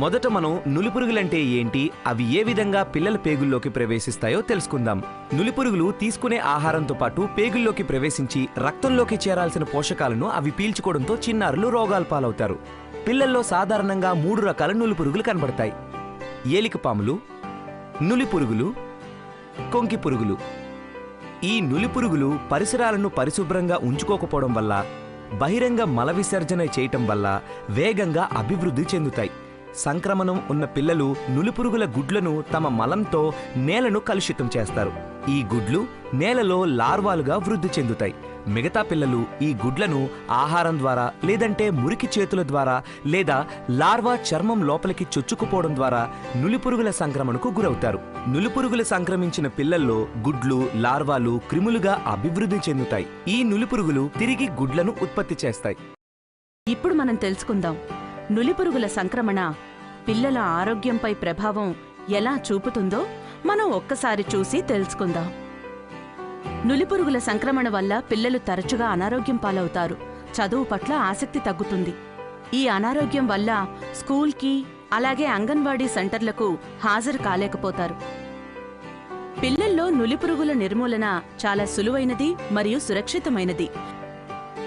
మొదట మనం నులిపురుగులంటే ఏంటి, అవి ఏ విధంగా పిల్లల పేగుల్లోకి ప్రవేశిస్తాయో తెలుసుకుందాం. నులిపురుగులు తీసుకునే ఆహారంతో పాటు పేగుల్లోకి ప్రవేశించి రక్తంలోకి చేరాల్సిన పోషకాలను అవి పీల్చుకోవడంతో చిన్నారులు రోగాల పాలవుతారు. పిల్లల్లో సాధారణంగా 3 రకాల నులిపురుగులు కనబడతాయి: ఏలికపాములు, నులిపురుగులు, కొంకి పురుగులు. ఈ నులిపురుగులు పరిసరాలను పరిశుభ్రంగా ఉంచుకోకపోవడం వల్ల, బహిరంగ మల విసర్జన చేయటం వల్ల వేగంగా అభివృద్ధి చెందుతాయి. సంక్రమణం ఉన్న పిల్లలు నులిపురుగుల గుడ్లను తమ మలంతో నేలను కలుషితం చేస్తారు. ఈ గుడ్లు నేలలో లార్వాలుగా వృద్ధి చెందుతాయి. మిగతా పిల్లలు ఈ గుడ్లను ఆహారం ద్వారా, లేదంటే మురికి చేతుల ద్వారా, లేదా లార్వా చర్మం లోపలికి చొచ్చుకుపోవడం ద్వారా నులిపురుగుల సంక్రమణకు గురవుతారు. నులిపురుగులు సంక్రమించిన పిల్లల్లో గుడ్లు, లార్వాలు క్రిములుగా అభివృద్ధి చెందుతాయి. ఈ నులిపురుగులు తిరిగి గుడ్లను ఉత్పత్తి చేస్తాయి. ఇప్పుడు మనం తెలుసుకుందాం, నులిపురుగుల సంక్రమణ పిల్లల ఆరోగ్యంపై ప్రభావం ఎలా చూపుతుందో మనం ఒక్కసారి చూసి తెలుసుకుందాం. నులిపురుగుల సంక్రమణ వల్ల పిల్లలు తరచుగా అనారోగ్యం పాలవుతారు. చదువు పట్ల ఆసక్తి తగ్గుతుంది. ఈ అనారోగ్యం వల్ల స్కూల్కి, అలాగే అంగన్వాడీ సెంటర్లకు హాజరు కాలేకపోతారు. పిల్లల్లో నులిపురుగుల నిర్మూలన చాలా సులువైనది మరియు సురక్షితమైనది.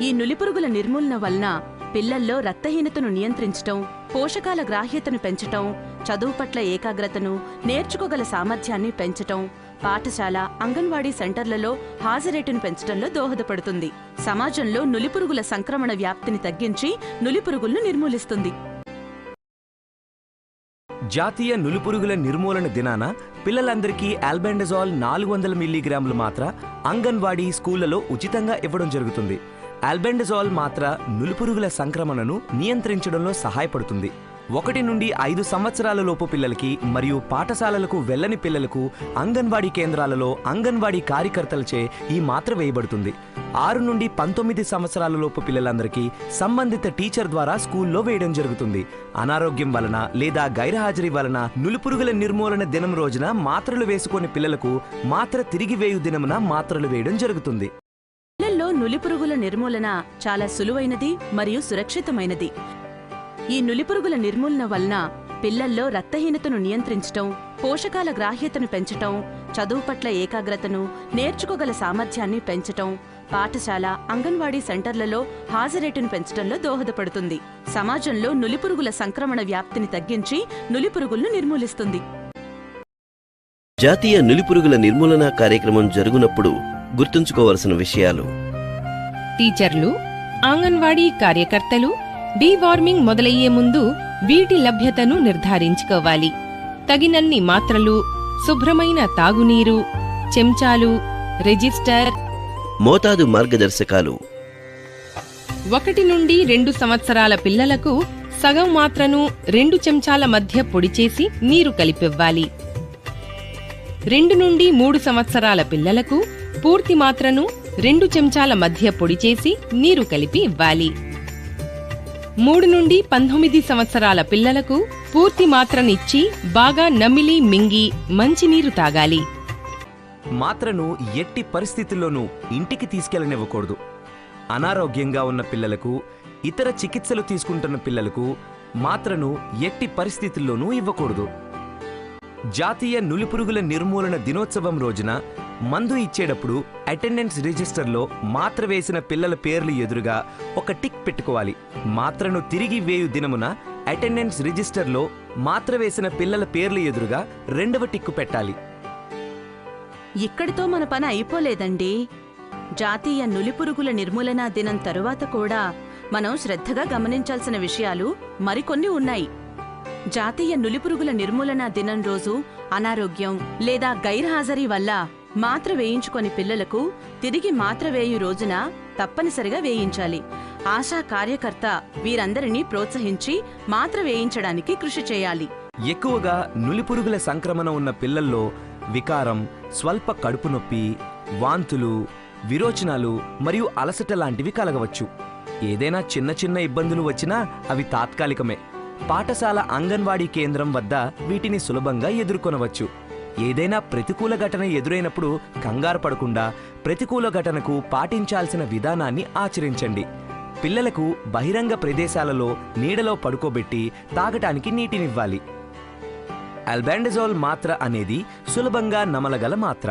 ఈ నులిపురుగుల నిర్మూలన వలన పిల్లల్లో రక్తహీనతను నియంత్రించటం, పోషకాల గ్రాహ్యతను పెంచటం, చదువు పట్ల ఏకాగ్రతను, నేర్చుకోగల సామర్థ్యాన్ని పెంచటం, పాఠశాల, అంగన్వాడీ సెంటర్లలో హాజరేటును పెంచటంలో దోహదపడుతుంది. సమాజంలో నులిపురుగుల సంక్రమణ వ్యాప్తిని తగ్గించి నులిపురుగులను నిర్మూలిస్తుంది. జాతీయ నులిపురుగుల నిర్మూలన దినాన పిల్లలందరికీ ఆల్బెండజోల్ 400 మిల్లీగ్రాములు మాత్ర అంగన్వాడీ స్కూళ్లలో ఉచితంగా ఇవ్వడం జరుగుతుంది. ఆల్బెండజోల్ మాత్ర నులిపురుగుల సంక్రమణను నియంత్రించడంలో సహాయపడుతుంది. 1 నుండి 5 సంవత్సరాల లోపు పిల్లలకి మరియు పాఠశాలలకు వెళ్లని పిల్లలకు అంగన్వాడీ కేంద్రాలలో అంగన్వాడీ కార్యకర్తలచే ఈ మాత్ర వేయబడుతుంది. 6 నుండి 19 సంవత్సరాల లోపు పిల్లలందరికీ సంబంధిత టీచర్ ద్వారా స్కూల్లో వేయడం జరుగుతుంది. అనారోగ్యం వలన లేదా గైర్హాజరీ వలన నులిపురుగుల నిర్మూలన దినం రోజున మాత్రలు వేసుకునే పిల్లలకు మాత్ర తిరిగి వేయు దినమున మాత్రలు వేయడం జరుగుతుంది. పిల్లల్లో నులిపురుగుల నిర్మూలన చాలా సులువైనది మరియు సురక్షితమైనది. ఈ నులిపురుగుల నిర్మూలన వలన పిల్లల్లో రక్తహీనతను నియంత్రించటం, పోషకాల గ్రాహ్యతను పెంచటం, చదువు పట్ల ఏకాగ్రతను, నేర్చుకోగల సామర్థ్యాన్ని పెంచటం, పాఠశాల, అంగన్వాడీ సెంటర్లలో హాజరేటును పెంచటంలో దోహదపడుతుంది. సమాజంలో నులిపురుగుల సంక్రమణ వ్యాప్తిని తగ్గించి నులిపురుగులను నిర్మూలిస్తుంది. జాతీయ నులిపురుగుల నిర్మూలన కార్యక్రమం జరుగునప్పుడు గుర్తుంచుకోవలసిన విషయాలు: టీచర్లు, అంగన్వాడీ కార్యకర్తలు డీవార్మింగ్ మొదలయ్యే ముందు వీటి లభ్యతను నిర్ధారించుకోవాలి. తగినన్ని మాత్రలు, శుభ్రమైన తాగునీరు, చెంచాలు, రిజిస్టర్, మోతాదు మార్గదర్శకాలు. 1 నుండి 2 సంవత్సరాల పిల్లలకు సగం మాత్రను 2 చెంచాల మధ్య పొడిచేసి నీరు కలిపివ్వాలి. 2 నుండి 3 సంవత్సరాల పిల్లలకు పూర్తి మాత్రను 2 చెంచాల మధ్య పొడిచేసి నీరు కలిపి ఇవ్వాలి. 3 నుండి 19 సంవత్సరాల పిల్లలకు పూర్తి మాత్రనిచ్చి బాగా నమిలి మింగి మంచినీరు తాగాలి. మాత్రను ఎట్టి పరిస్థితుల్లోనూ ఇంటికి తీసుకెళ్లనివ్వకూడదు. అనారోగ్యంగా ఉన్న పిల్లలకు, ఇతర చికిత్సలు తీసుకుంటున్న పిల్లలకు మాత్రను ఎట్టి పరిస్థితుల్లోనూ ఇవ్వకూడదు. జాతీయ నులిపురుగుల నిర్మూలన దినోత్సవం రోజున మందు ఇచ్చేటప్పుడు అటెండెన్స్ రిజిస్టర్లో మాత్ర వేసిన పిల్లల పేర్లు ఎదురుగా ఒక టిక్ పెట్టుకోవాలి. మాత్రను తిరిగి వేయు దినమున అటెండెన్స్ రిజిస్టర్లో మాత్ర వేసిన పిల్లల పేర్లు ఎదురుగా 2వ టిక్కు పెట్టాలి. ఇక్కడితో మన పని అయిపోలేదండి. జాతీయ నులిపురుగుల నిర్మూలన దినం తరువాత కూడా మనం శ్రద్ధగా గమనించాల్సిన విషయాలు మరికొన్ని ఉన్నాయి. జాతీయ నులిపురుగుల నిర్మూలన దినం రోజు అనారోగ్యం లేదా గైర్హాజరీ వల్ల మాత్ర వేయించుకొని పిల్లలకు తిరిగి మాత్ర వేయు రోజున తప్పనిసరిగా వేయించాలి. ఆశా కార్యకర్త వీరందరినీ ప్రోత్సహించి మాత్ర వేయించడానికి కృషి చేయాలి. ఎక్కువగా నులిపురుగుల సంక్రమణ ఉన్న పిల్లల్లో వికారం, స్వల్ప కడుపు నొప్పి, వాంతులు, విరోచనాలు మరియు అలసట లాంటివి కలగవచ్చు. ఏదైనా చిన్న చిన్న ఇబ్బందులు వచ్చినా అవి తాత్కాలికమే. పాఠశాల అంగన్వాడీ కేంద్రం వద్ద వీటిని సులభంగా ఎదుర్కొనవచ్చు. ఏదైనా ప్రతికూల ఘటన ఎదురైనప్పుడు కంగారు పడకుండా ప్రతికూల ఘటనకు పాటించాల్సిన విధానాన్ని ఆచరించండి. పిల్లలకు బహిరంగ ప్రదేశాలలో నీడలో పడుకోబెట్టి తాగటానికి నీటినివ్వాలి. ఆల్బెండజోల్ మాత్ర అనేది సులభంగా నమలగల మాత్ర.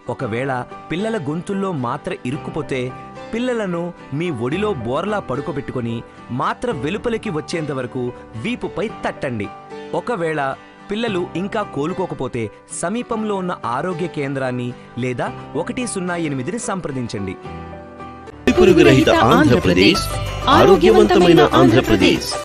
ఒకవేళ పిల్లల గొంతుల్లో మాత్ర ఇరుక్కుపోతే పిల్లలను మీ ఒడిలో బోర్లా పడుకోబెట్టుకొని మాత్ర వెలుపలికి వచ్చేంత వరకు వీపుపై తట్టండి. ఒకవేళ పిల్లలు ఇంకా కోలుకోకపోతే సమీపంలో ఉన్న ఆరోగ్య కేంద్రాన్ని లేదా 108ని సంప్రదించండి. పురుగు రహిత ఆంధ్రప్రదేశ్, ఆరోగ్యవంతమైన ఆంధ్రప్రదేశ్.